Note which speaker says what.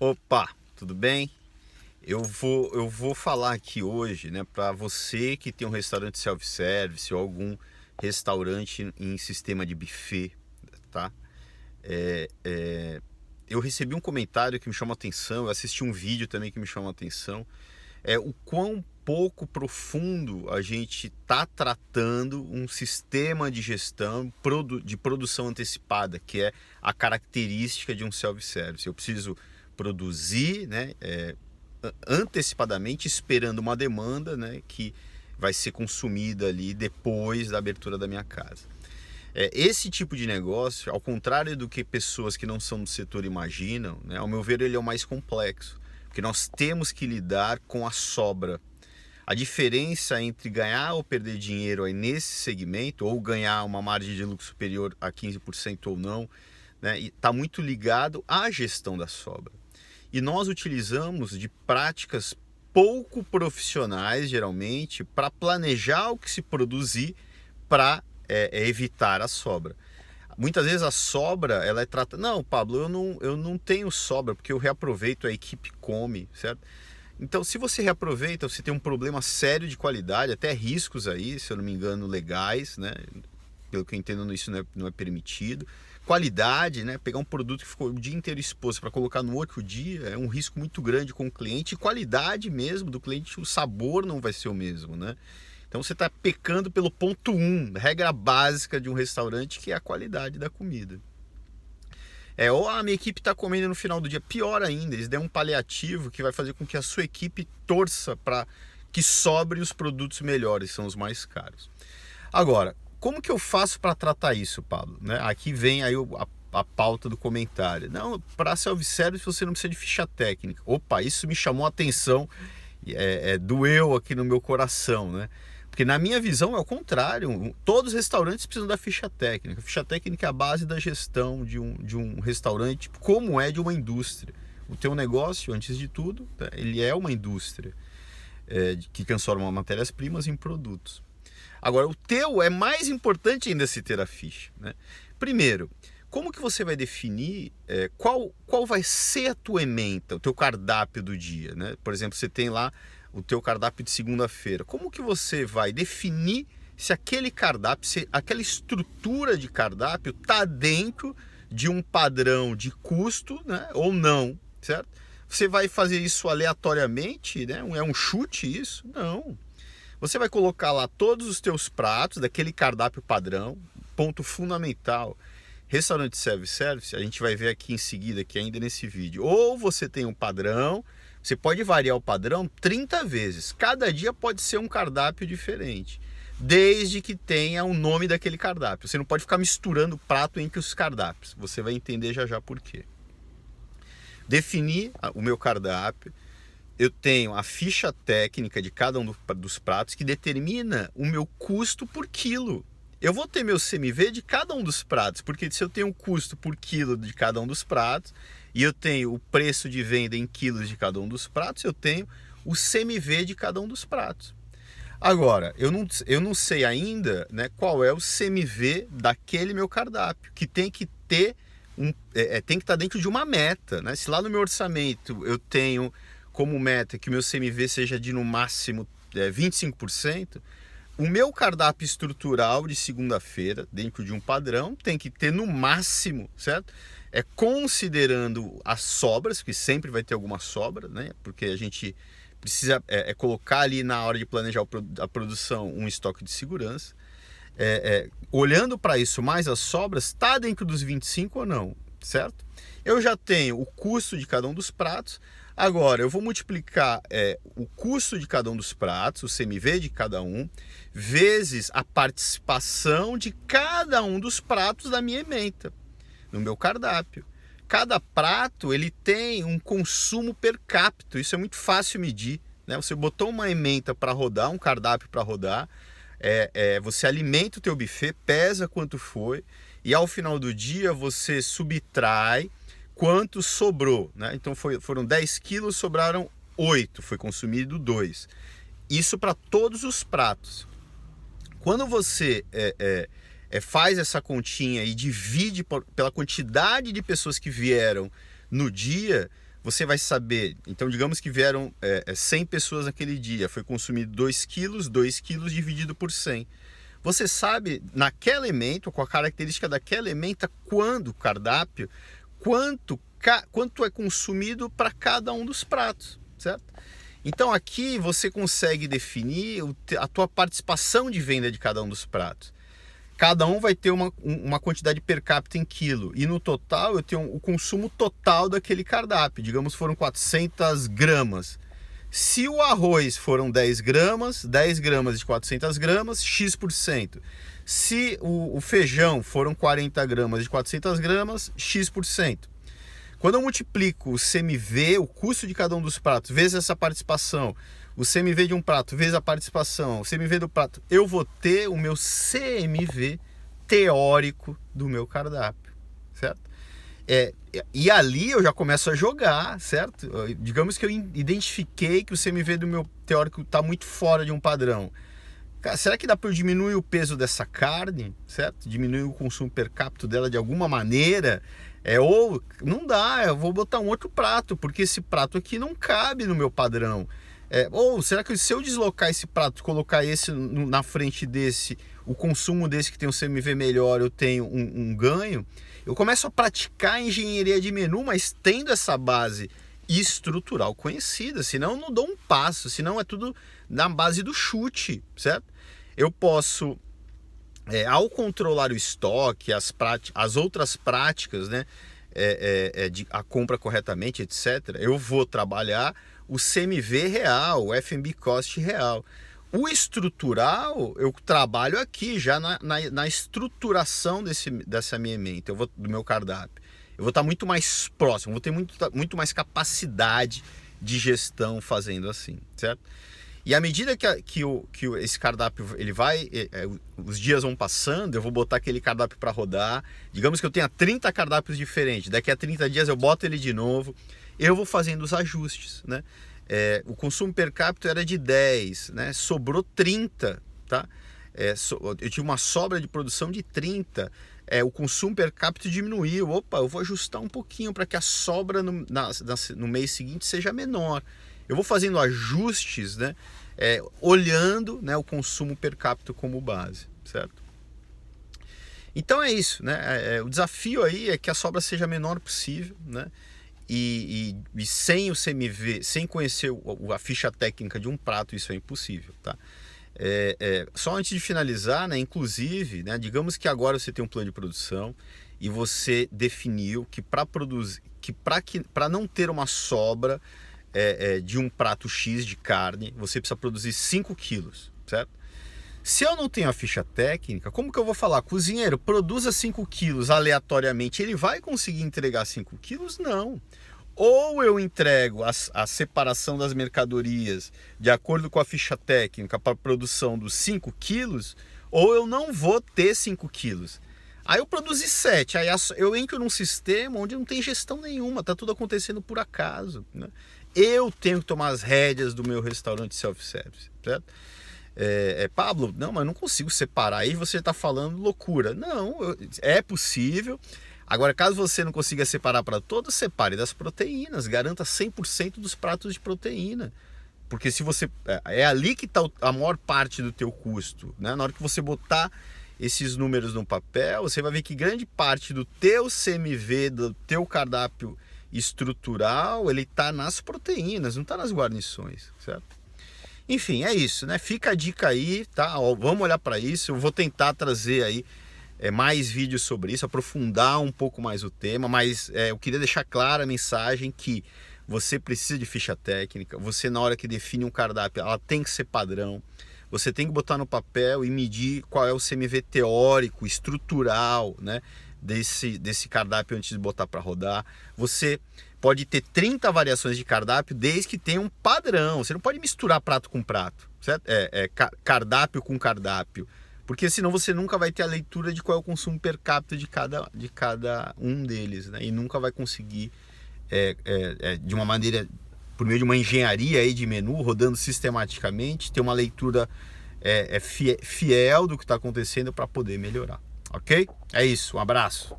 Speaker 1: Opa, tudo bem? Eu vou falar aqui hoje, né, para você que tem um restaurante self-service ou algum restaurante em sistema de buffet, tá? É, é, eu recebi um comentário que me chamou a atenção, eu assisti um vídeo também que me chamou a atenção, o quão pouco profundo a gente está tratando um sistema de gestão de produção antecipada, que é a característica de um self-service. Eu preciso produzir, né, antecipadamente, esperando uma demanda, né, que vai ser consumida ali depois da abertura da minha casa. Esse tipo de negócio, ao contrário do que pessoas que não são do setor imaginam, né, ao meu ver, ele é o mais complexo, porque nós temos que lidar com a sobra. A diferença entre ganhar ou perder dinheiro aí nesse segmento, ou ganhar uma margem de lucro superior a 15% ou não, né, está muito ligado à gestão da sobra. E nós utilizamos de práticas pouco profissionais, geralmente, para planejar o que se produzir para evitar a sobra. Muitas vezes a sobra, ela é tratada... Não, Pablo, eu não tenho sobra, porque eu reaproveito, a equipe come, certo? Então, se você reaproveita, você tem um problema sério de qualidade, até riscos aí, se eu não me engano, legais, né? Pelo que eu entendo, isso não é permitido. Qualidade, né? Pegar um produto que ficou o dia inteiro exposto para colocar no outro dia é um risco muito grande com o cliente. E qualidade mesmo do cliente, o sabor não vai ser o mesmo, né? Então você está pecando pelo ponto 1, regra básica de um restaurante, que é a qualidade da comida. Ou a minha equipe está comendo no final do dia. Pior ainda, eles dão um paliativo que vai fazer com que a sua equipe torça para que sobre os produtos melhores, são os mais caros. Agora, como que eu faço para tratar isso, Pablo? Né? Aqui vem aí a pauta do comentário. Não, para self-service você não precisa de ficha técnica. Opa, isso me chamou a atenção, doeu aqui no meu coração, né? Porque na minha visão é o contrário, todos os restaurantes precisam da ficha técnica. A ficha técnica é a base da gestão de um restaurante, como é de uma indústria. O teu negócio, antes de tudo, ele é uma indústria que transforma matérias-primas em produtos. Agora, o teu é mais importante ainda se ter a ficha, né? Primeiro, como que você vai definir qual vai ser a tua ementa, o teu cardápio do dia, né? Por exemplo, você tem lá o teu cardápio de segunda-feira. Como que você vai definir se aquele cardápio, se aquela estrutura de cardápio está dentro de um padrão de custo, né, ou não, certo? Você vai fazer isso aleatoriamente, né? É um chute isso? Não. Você vai colocar lá todos os teus pratos daquele cardápio padrão, ponto fundamental. Restaurante self-service, a gente vai ver aqui em seguida, aqui ainda nesse vídeo. Ou você tem um padrão, você pode variar o padrão 30 vezes. Cada dia pode ser um cardápio diferente, desde que tenha o nome daquele cardápio. Você não pode ficar misturando prato entre os cardápios. Você vai entender já já por quê. Definir o meu cardápio. Eu tenho a ficha técnica de cada um dos pratos que determina o meu custo por quilo. Eu vou ter meu CMV de cada um dos pratos, porque se eu tenho um custo por quilo de cada um dos pratos e eu tenho o preço de venda em quilos de cada um dos pratos, eu tenho o CMV de cada um dos pratos. Agora, eu não sei ainda, né, qual é o CMV daquele meu cardápio, que tem que ter tem que estar dentro de uma meta, né? Se lá no meu orçamento eu tenho como meta que o meu CMV seja de no máximo 25%, o meu cardápio estrutural de segunda-feira, dentro de um padrão, tem que ter no máximo, certo? Considerando as sobras, que sempre vai ter alguma sobra, né? Porque a gente precisa colocar ali na hora de planejar a produção um estoque de segurança. Olhando para isso mais as sobras, está dentro dos 25 ou não, certo? Eu já tenho o custo de cada um dos pratos. Agora, eu vou multiplicar o custo de cada um dos pratos, o CMV de cada um, vezes a participação de cada um dos pratos da minha ementa, no meu cardápio. Cada prato ele tem um consumo per capita, isso é muito fácil medir, né? Você botou uma ementa para rodar, um cardápio para rodar, você alimenta o teu buffet, pesa quanto foi, e ao final do dia você subtrai quanto sobrou, né? Então foram 10 quilos, sobraram 8, foi consumido 2. Isso para todos os pratos. Quando você faz essa continha e divide pela quantidade de pessoas que vieram no dia, você vai saber, então digamos que vieram 100 pessoas naquele dia, foi consumido 2 quilos dividido por 100. Você sabe, naquele elemento, com a característica daquele elemento, quando o cardápio, quanto é consumido para cada um dos pratos, certo? Então aqui você consegue definir a tua participação de venda de cada um dos pratos. Cada um vai ter uma quantidade per capita em quilo. E no total eu tenho o consumo total daquele cardápio. Digamos foram 400 gramas. Se o arroz foram 10 gramas de 400 gramas, X%. Se o feijão foram 40 gramas de 400 gramas, X%. Quando eu multiplico o CMV, o custo de cada um dos pratos, vezes essa participação, o CMV de um prato vezes a participação, o CMV do prato, eu vou ter o meu CMV teórico do meu cardápio, certo? E ali eu já começo a jogar, certo? Digamos que eu identifiquei que o CMV do meu teórico está muito fora de um padrão. Cara, será que dá para eu diminuir o peso dessa carne, certo? Diminuir o consumo per capita dela de alguma maneira? Ou não dá, eu vou botar um outro prato, porque esse prato aqui não cabe no meu padrão. Ou será que se eu deslocar esse prato, colocar esse na frente desse, o consumo desse que tem um CMV melhor, eu tenho um ganho? Eu começo a praticar a engenharia de menu, mas tendo essa base estrutural conhecida, senão eu não dou um passo, senão é tudo na base do chute, certo? Eu posso, ao controlar o estoque, as outras práticas, né, a compra corretamente, etc., eu vou trabalhar o CMV real, o F&B cost real. O estrutural, eu trabalho aqui já na estruturação dessa minha ementa, do meu cardápio. Eu vou estar muito mais próximo, vou ter muito mais capacidade de gestão fazendo assim, certo? E à medida que esse cardápio ele vai, os dias vão passando, eu vou botar aquele cardápio para rodar. Digamos que eu tenha 30 cardápios diferentes, daqui a 30 dias eu boto ele de novo, eu vou fazendo os ajustes, né? O consumo per capita era de 10, né? Sobrou 30, tá? Eu tive uma sobra de produção de 30, o consumo per capita diminuiu. Opa, eu vou ajustar um pouquinho para que a sobra no mês seguinte seja menor. Eu vou fazendo ajustes, né? Olhando, né, o consumo per capita como base, certo? Então é isso, né? O desafio aí é que a sobra seja a menor possível, né? E sem o CMV, sem conhecer a ficha técnica de um prato, isso é impossível, tá? Só antes de finalizar, né, inclusive, né, digamos que agora você tem um plano de produção e você definiu que para não ter uma sobra de um prato X de carne, você precisa produzir 5 quilos, certo? Se eu não tenho a ficha técnica, como que eu vou falar? Cozinheiro, produza 5 quilos aleatoriamente, ele vai conseguir entregar 5 quilos? Não. Ou eu entrego a separação das mercadorias de acordo com a ficha técnica para a produção dos 5 quilos, ou eu não vou ter 5 quilos. Aí eu produzi 7, aí eu entro num sistema onde não tem gestão nenhuma, está tudo acontecendo por acaso, né? Eu tenho que tomar as rédeas do meu restaurante self-service, certo? Pablo, não, mas eu não consigo separar. Aí você está falando loucura. Não, é possível. Agora, caso você não consiga separar para todos, separe das proteínas. Garanta 100% dos pratos de proteína. Porque se você é ali que está a maior parte do teu custo, né? Na hora que você botar esses números no papel, você vai ver que grande parte do teu CMV, do teu cardápio estrutural, ele está nas proteínas, não está nas guarnições, certo? Enfim, é isso, né? Fica a dica aí, tá? Vamos olhar para isso. Eu vou tentar trazer aí mais vídeos sobre isso, aprofundar um pouco mais o tema, mas eu queria deixar clara a mensagem que você precisa de ficha técnica. Você, na hora que define um cardápio, ela tem que ser padrão. Você tem que botar no papel e medir qual é o CMV teórico, estrutural, né, desse cardápio antes de botar para rodar. Você pode ter 30 variações de cardápio desde que tenha um padrão. Você não pode misturar prato com prato, certo? Cardápio com cardápio, porque senão você nunca vai ter a leitura de qual é o consumo per capita de cada um deles, né? E nunca vai conseguir, de uma maneira, por meio de uma engenharia aí de menu, rodando sistematicamente, ter uma leitura fiel do que está acontecendo para poder melhorar, ok? É isso, um abraço.